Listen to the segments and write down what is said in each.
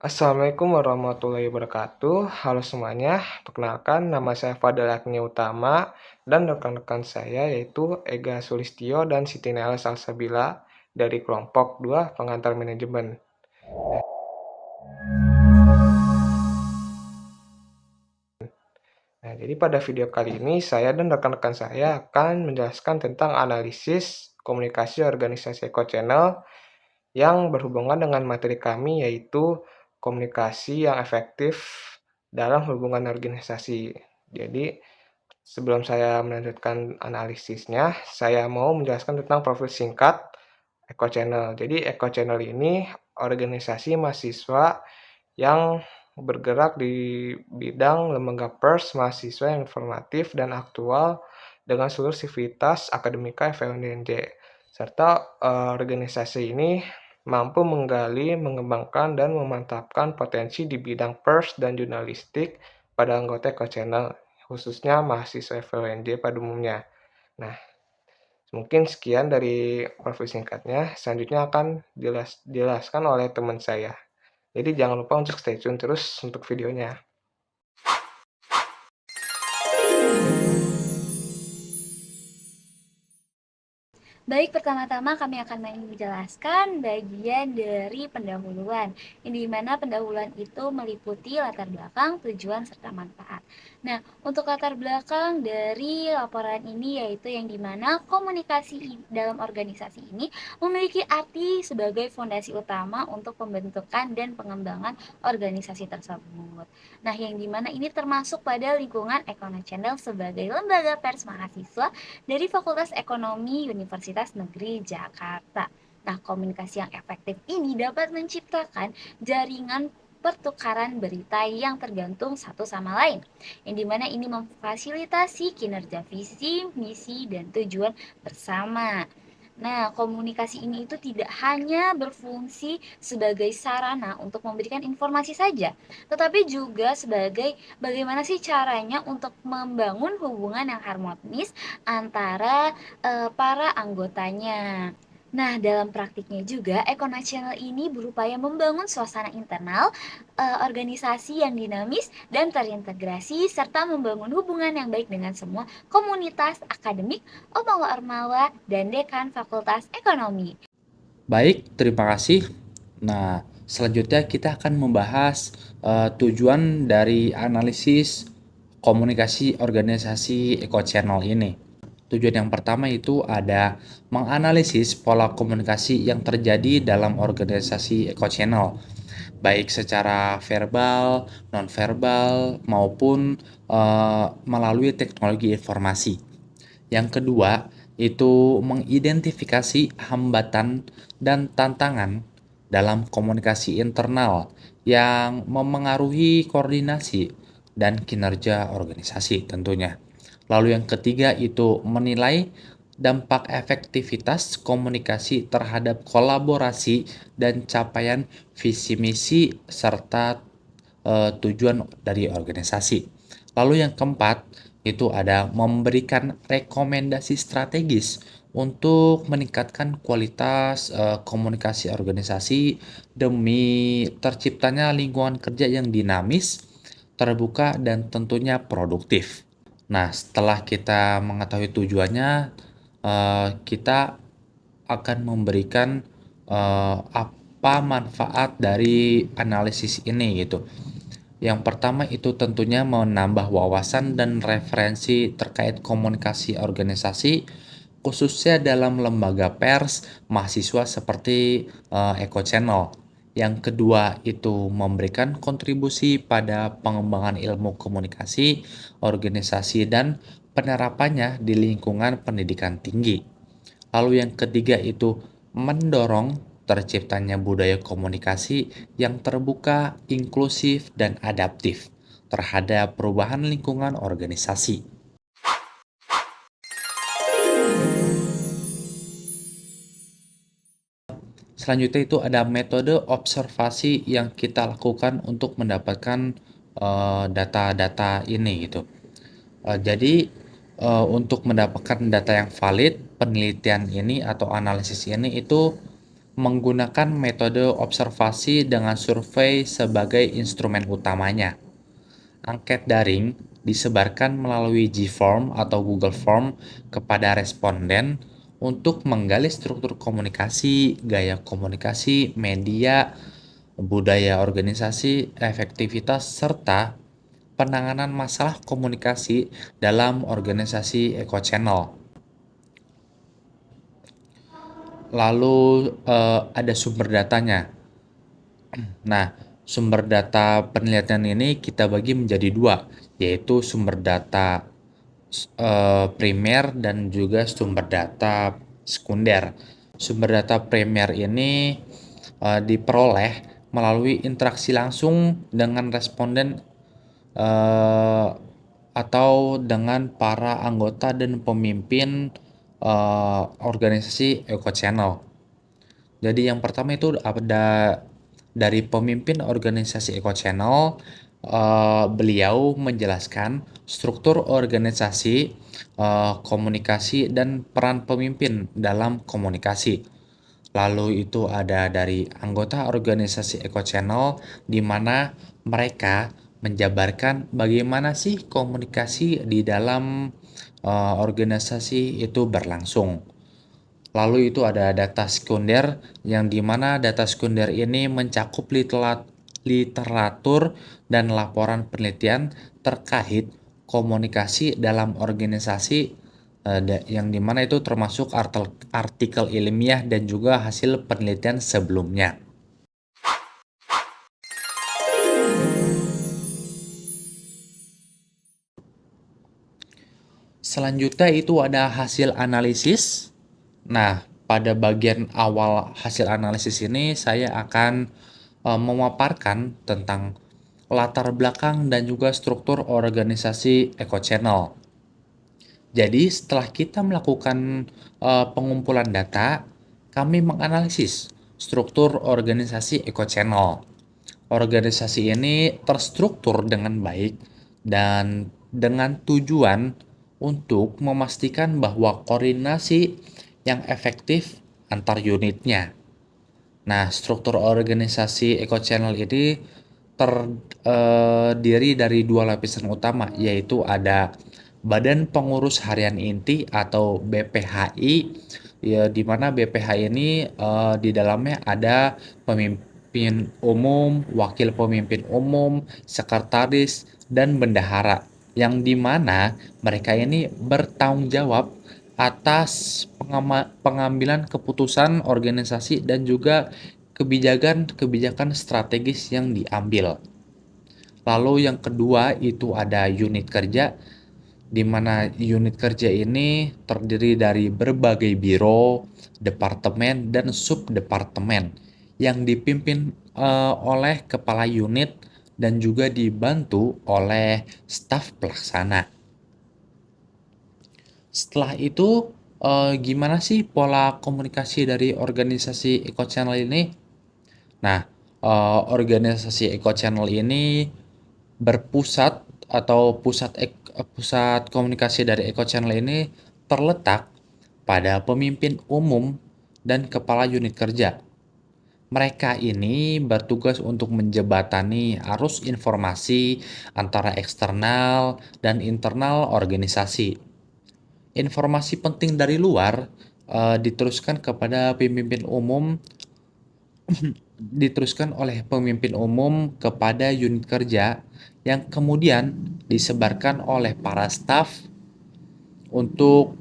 Assalamualaikum warahmatullahi wabarakatuh. Halo semuanya, perkenalkan nama saya Fadil Agni Utama dan rekan-rekan saya yaitu Ega Sulistyo dan Siti Naila Salsabila dari kelompok 2 pengantar manajemen. Nah, jadi pada video kali ini saya dan rekan-rekan saya akan menjelaskan tentang analisis komunikasi organisasi Eco Channel yang berhubungan dengan materi kami yaitu komunikasi yang efektif dalam hubungan organisasi. Jadi, sebelum saya melanjutkan analisisnya, saya mau menjelaskan tentang profil singkat Eco Channel. Jadi, Eco Channel ini organisasi mahasiswa yang bergerak di bidang lembaga pers mahasiswa yang informatif dan aktual dengan seluruh sivitas akademika FEUNJ. Serta organisasi ini mampu menggali, mengembangkan, dan memantapkan potensi di bidang pers dan jurnalistik pada anggota Eco Channel, khususnya mahasiswa FEUNJ pada umumnya. Nah, mungkin sekian dari profil singkatnya. Selanjutnya akan dijelaskan oleh teman saya. Jadi jangan lupa untuk stay tune terus untuk videonya. Baik, pertama-tama kami akan menjelaskan bagian dari pendahuluan, di mana pendahuluan itu meliputi latar belakang, tujuan, serta manfaat. Nah, untuk latar belakang dari laporan ini yaitu yang dimana komunikasi dalam organisasi ini memiliki arti sebagai fondasi utama untuk pembentukan dan pengembangan organisasi tersebut. Nah, yang dimana ini termasuk pada lingkungan Econo Channel sebagai lembaga pers mahasiswa dari Fakultas Ekonomi Universitas Negeri Jakarta. Nah, komunikasi yang efektif ini dapat menciptakan jaringan pertukaran berita yang tergantung satu sama lain, yang dimana ini memfasilitasi kinerja visi, misi, dan tujuan bersama. Nah, komunikasi ini itu tidak hanya berfungsi sebagai sarana untuk memberikan informasi saja, tetapi juga sebagai bagaimana sih caranya untuk membangun hubungan yang harmonis antara para anggotanya. Nah, dalam praktiknya juga, Econa Channel ini berupaya membangun suasana internal organisasi yang dinamis dan terintegrasi, serta membangun hubungan yang baik dengan semua komunitas akademik, ormawa-ormawa, dan dekan Fakultas Ekonomi. Baik, terima kasih. Nah, selanjutnya kita akan membahas tujuan dari analisis komunikasi organisasi Eco Channel ini. Tujuan yang pertama itu ada menganalisis pola komunikasi yang terjadi dalam organisasi Eco Channel, baik secara verbal, nonverbal, maupun melalui teknologi informasi. Yang kedua, itu mengidentifikasi hambatan dan tantangan dalam komunikasi internal yang memengaruhi koordinasi dan kinerja organisasi tentunya. Lalu yang ketiga itu menilai dampak efektivitas komunikasi terhadap kolaborasi dan capaian visi misi serta tujuan dari organisasi. Lalu yang keempat itu ada memberikan rekomendasi strategis untuk meningkatkan kualitas komunikasi organisasi demi terciptanya lingkungan kerja yang dinamis, terbuka, dan tentunya produktif. Nah, setelah kita mengetahui tujuannya, kita akan memberikan apa manfaat dari analisis ini gitu. Yang pertama itu tentunya menambah wawasan dan referensi terkait komunikasi organisasi, khususnya dalam lembaga pers mahasiswa seperti Eco Channel. Yang kedua itu memberikan kontribusi pada pengembangan ilmu komunikasi, organisasi, dan penerapannya di lingkungan pendidikan tinggi. Lalu yang ketiga itu mendorong terciptanya budaya komunikasi yang terbuka, inklusif, dan adaptif terhadap perubahan lingkungan organisasi. Selanjutnya itu ada metode observasi yang kita lakukan untuk mendapatkan data-data ini gitu. Jadi untuk mendapatkan data yang valid, penelitian ini atau analisis ini itu menggunakan metode observasi dengan survei sebagai instrumen utamanya. Angket daring disebarkan melalui G-Form atau Google Form kepada responden untuk menggali struktur komunikasi, gaya komunikasi, media, budaya organisasi, efektivitas, serta penanganan masalah komunikasi dalam organisasi Eco Channel. Lalu ada sumber datanya. Nah, sumber data penelitian ini kita bagi menjadi dua, yaitu sumber data primer dan juga sumber data sekunder. Sumber data primer ini diperoleh melalui interaksi langsung dengan responden atau dengan para anggota dan pemimpin organisasi Eco Channel. Jadi yang pertama itu ada dari pemimpin organisasi Eco Channel, beliau menjelaskan struktur organisasi, komunikasi, dan peran pemimpin dalam komunikasi. Lalu itu ada dari anggota organisasi Eco Channel, di mana mereka menjabarkan bagaimana sih komunikasi di dalam organisasi itu berlangsung. Lalu itu ada data sekunder, yang dimana data sekunder ini mencakup literatur dan laporan penelitian terkait komunikasi dalam organisasi, yang dimana itu termasuk artikel ilmiah dan juga hasil penelitian sebelumnya. Selanjutnya itu ada hasil analisis. Nah, pada bagian awal hasil analisis ini saya akan memaparkan tentang latar belakang dan juga struktur organisasi Eco Channel. Jadi setelah kita melakukan pengumpulan data, kami menganalisis struktur organisasi Eco Channel. Organisasi ini terstruktur dengan baik dan dengan tujuan untuk memastikan bahwa koordinasi yang efektif antar unitnya. Nah, struktur organisasi Eco Channel ini terdiri dari dua lapisan utama, yaitu ada Badan Pengurus Harian Inti atau BPHI, ya, di mana BPHI ini di dalamnya ada pemimpin umum, wakil pemimpin umum, sekretaris, dan bendahara, yang dimana mereka ini bertanggung jawab atas pengambilan keputusan organisasi dan juga kebijakan strategis yang diambil. Lalu yang kedua itu ada unit kerja, di mana unit kerja ini terdiri dari berbagai biro, departemen, dan subdepartemen yang dipimpin oleh kepala unit dan juga dibantu oleh staf pelaksana. Setelah itu, gimana sih pola komunikasi dari organisasi Eco Channel ini? Nah, organisasi Eco Channel ini berpusat atau pusat komunikasi dari Eco Channel ini terletak pada pemimpin umum dan kepala unit kerja. Mereka ini bertugas untuk menjembatani arus informasi antara eksternal dan internal organisasi. Informasi penting dari luar diteruskan kepada pemimpin umum diteruskan oleh pemimpin umum kepada unit kerja, yang kemudian disebarkan oleh para staf untuk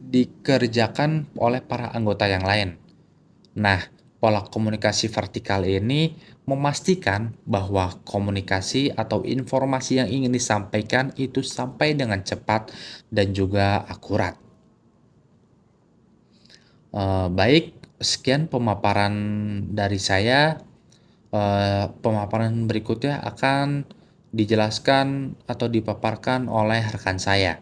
dikerjakan oleh para anggota yang lain. Nah, pola komunikasi vertikal ini memastikan bahwa komunikasi atau informasi yang ingin disampaikan itu sampai dengan cepat dan juga akurat. Baik, sekian pemaparan dari saya. Pemaparan berikutnya akan dijelaskan atau dipaparkan oleh rekan saya.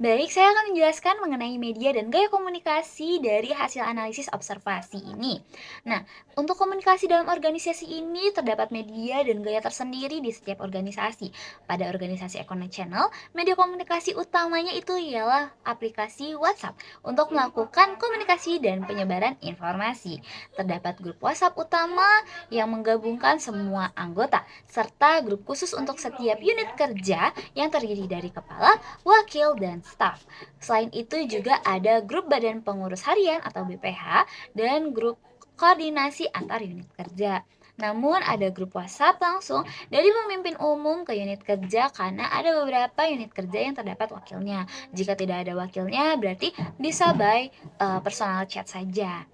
Baik, saya akan menjelaskan mengenai media dan gaya komunikasi dari hasil analisis observasi ini. Nah, untuk komunikasi dalam organisasi ini terdapat media dan gaya tersendiri di setiap organisasi. Pada organisasi Econet Channel, media komunikasi utamanya itu ialah aplikasi WhatsApp untuk melakukan komunikasi dan penyebaran informasi. Terdapat grup WhatsApp utama yang menggabungkan semua anggota, serta grup khusus untuk setiap unit kerja yang terdiri dari kepala, wakil, dan staf. Selain itu juga ada grup badan pengurus harian atau BPH dan grup koordinasi antar unit kerja. Namun ada grup WhatsApp langsung dari pemimpin umum ke unit kerja karena ada beberapa unit kerja yang terdapat wakilnya. Jika tidak ada wakilnya berarti bisa by personal chat saja.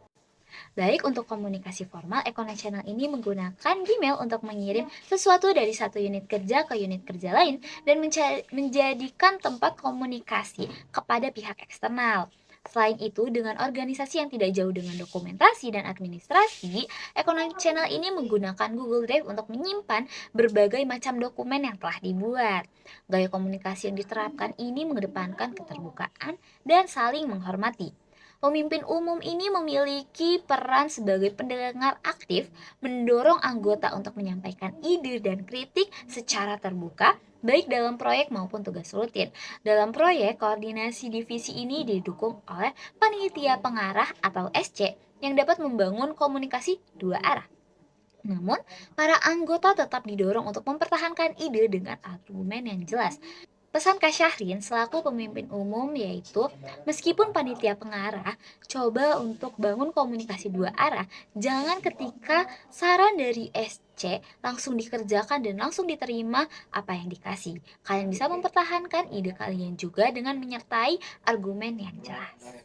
Baik untuk komunikasi formal, Econet Channel ini menggunakan Gmail untuk mengirim sesuatu dari satu unit kerja ke unit kerja lain dan menjadikan tempat komunikasi kepada pihak eksternal. Selain itu, dengan organisasi yang tidak jauh dengan dokumentasi dan administrasi, Econet Channel ini menggunakan Google Drive untuk menyimpan berbagai macam dokumen yang telah dibuat. Gaya komunikasi yang diterapkan ini mengedepankan keterbukaan dan saling menghormati. Pemimpin umum ini memiliki peran sebagai pendengar aktif, mendorong anggota untuk menyampaikan ide dan kritik secara terbuka, baik dalam proyek maupun tugas rutin. Dalam proyek, koordinasi divisi ini didukung oleh panitia pengarah atau SC yang dapat membangun komunikasi dua arah. Namun, para anggota tetap didorong untuk mempertahankan ide dengan argumen yang jelas. Pesan Kak Syahrin selaku pemimpin umum yaitu, meskipun panitia pengarah, coba untuk bangun komunikasi dua arah. Jangan ketika saran dari SC langsung dikerjakan dan langsung diterima apa yang dikasih. Kalian bisa mempertahankan ide kalian juga dengan menyertai argumen yang jelas.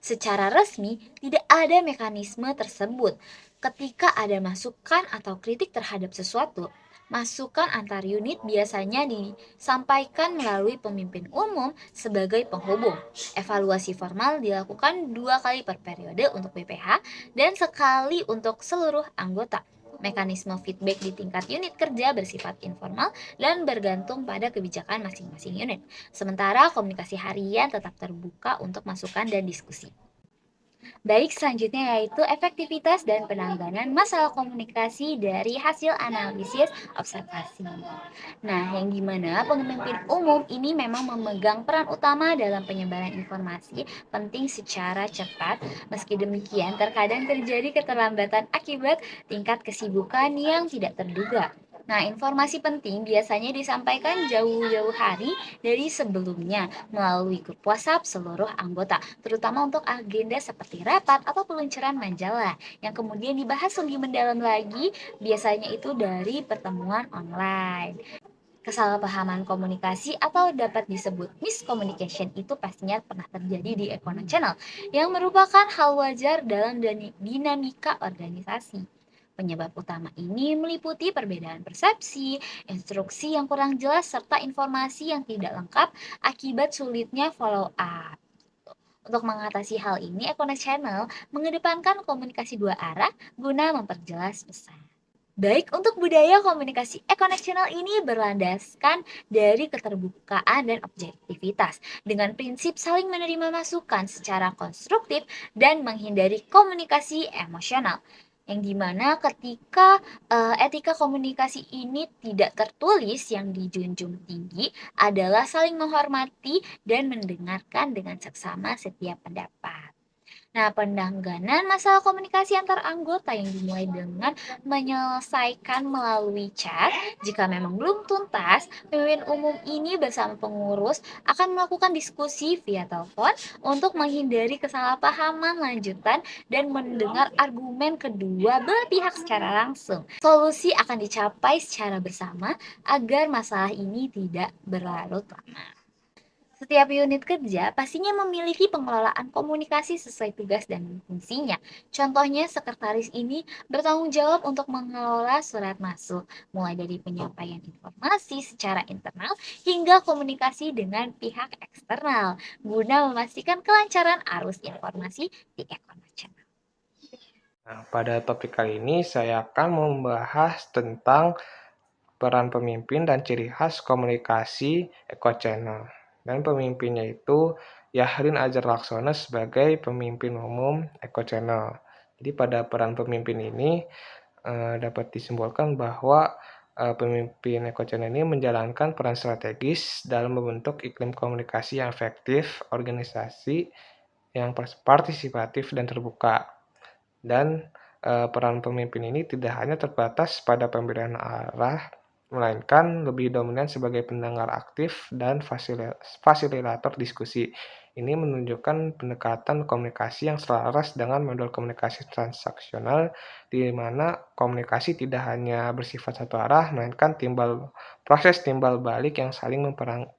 Secara resmi, tidak ada mekanisme tersebut. Ketika ada masukan atau kritik terhadap sesuatu, masukan antar unit biasanya disampaikan melalui pemimpin umum sebagai penghubung. Evaluasi formal dilakukan 2 kali per periode untuk BPH dan sekali untuk seluruh anggota. Mekanisme feedback di tingkat unit kerja bersifat informal dan bergantung pada kebijakan masing-masing unit. Sementara komunikasi harian tetap terbuka untuk masukan dan diskusi. Baik, selanjutnya yaitu efektivitas dan penanganan masalah komunikasi dari hasil analisis observasi. Nah, yang dimana pemimpin umum ini memang memegang peran utama dalam penyebaran informasi penting secara cepat. Meski demikian, terkadang terjadi keterlambatan akibat tingkat kesibukan yang tidak terduga. Nah, informasi penting biasanya disampaikan jauh-jauh hari dari sebelumnya melalui grup WhatsApp seluruh anggota, terutama untuk agenda seperti rapat atau peluncuran majalah, yang kemudian dibahas lebih mendalam lagi, biasanya itu dari pertemuan online. Kesalahpahaman komunikasi atau dapat disebut miscommunication itu pastinya pernah terjadi di Econet Channel, yang merupakan hal wajar dalam dinamika organisasi. Penyebab utama ini meliputi perbedaan persepsi, instruksi yang kurang jelas, serta informasi yang tidak lengkap akibat sulitnya follow up. Untuk mengatasi hal ini, Econet Channel mengedepankan komunikasi dua arah guna memperjelas pesan. Baik, untuk budaya komunikasi Econet Channel ini berlandaskan dari keterbukaan dan objektivitas dengan prinsip saling menerima masukan secara konstruktif dan menghindari komunikasi emosional. Yang dimana ketika etika komunikasi ini tidak tertulis, yang dijunjung tinggi adalah saling menghormati dan mendengarkan dengan seksama setiap pendapat. Nah, penanganan masalah komunikasi antar anggota yang dimulai dengan menyelesaikan melalui chat. Jika memang belum tuntas, pemimpin umum ini bersama pengurus akan melakukan diskusi via telepon untuk menghindari kesalahpahaman lanjutan dan mendengar argumen kedua belah pihak secara langsung. Solusi akan dicapai secara bersama agar masalah ini tidak berlarut lama. Setiap unit kerja pastinya memiliki pengelolaan komunikasi sesuai tugas dan fungsinya. Contohnya, sekretaris ini bertanggung jawab untuk mengelola surat masuk, mulai dari penyampaian informasi secara internal hingga komunikasi dengan pihak eksternal, guna memastikan kelancaran arus informasi di Econet Channel. Nah, pada topik kali ini saya akan membahas tentang peran pemimpin dan ciri khas komunikasi Eco Channel. Dan pemimpinnya itu Yahdin Ajar Laksono sebagai pemimpin umum Eco Channel. Jadi pada peran pemimpin ini dapat disimpulkan bahwa pemimpin Eco Channel ini menjalankan peran strategis dalam membentuk iklim komunikasi yang efektif, organisasi yang partisipatif dan terbuka. Dan peran pemimpin ini tidak hanya terbatas pada pemberian arah, melainkan lebih dominan sebagai pendengar aktif dan fasilitator diskusi. Ini menunjukkan pendekatan komunikasi yang selaras dengan model komunikasi transaksional, di mana komunikasi tidak hanya bersifat satu arah, melainkan proses timbal balik yang saling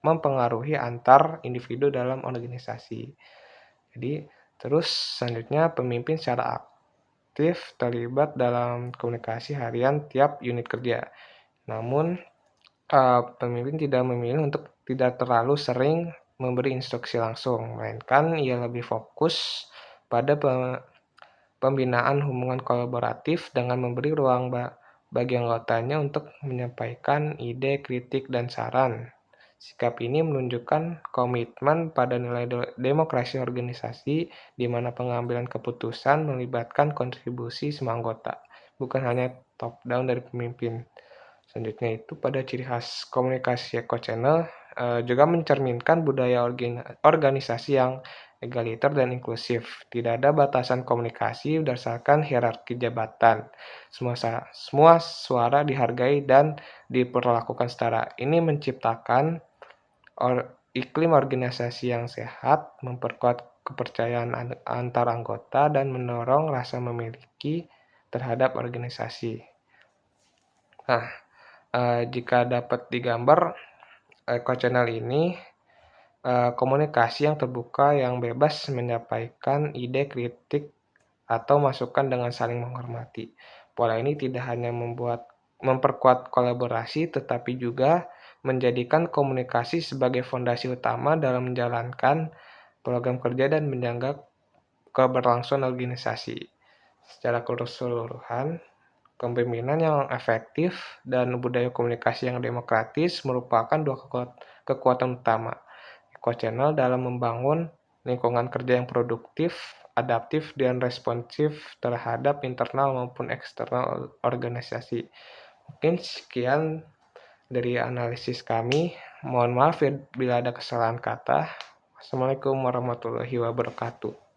mempengaruhi antar individu dalam organisasi. Jadi, terus selanjutnya pemimpin secara aktif terlibat dalam komunikasi harian tiap unit kerja. Namun, pemimpin tidak memilih untuk tidak terlalu sering memberi instruksi langsung, melainkan ia lebih fokus pada pembinaan hubungan kolaboratif dengan memberi ruang bagi anggotanya untuk menyampaikan ide, kritik, dan saran. Sikap ini menunjukkan komitmen pada nilai demokrasi organisasi, di mana pengambilan keputusan melibatkan kontribusi semua anggota, bukan hanya top-down dari pemimpin. Selanjutnya itu pada ciri khas komunikasi Eco Channel juga mencerminkan budaya organisasi yang egaliter dan inklusif. Tidak ada batasan komunikasi berdasarkan hierarki jabatan. Semua suara dihargai dan diperlakukan setara. Ini menciptakan iklim organisasi yang sehat, memperkuat kepercayaan antar anggota, dan mendorong rasa memiliki terhadap organisasi. Nah, jika dapat digambar, Eco Channel ini komunikasi yang terbuka, yang bebas menyampaikan ide, kritik, atau masukan dengan saling menghormati. Pola ini tidak hanya memperkuat kolaborasi, tetapi juga menjadikan komunikasi sebagai fondasi utama dalam menjalankan program kerja dan menjaga keberlangsungan organisasi. Secara keseluruhan, kepemimpinan yang efektif dan budaya komunikasi yang demokratis merupakan dua kekuatan utama Eco Channel dalam membangun lingkungan kerja yang produktif, adaptif, dan responsif terhadap internal maupun eksternal organisasi. Mungkin sekian dari analisis kami. Mohon maaf ya bila ada kesalahan kata. Wassalamualaikum warahmatullahi wabarakatuh.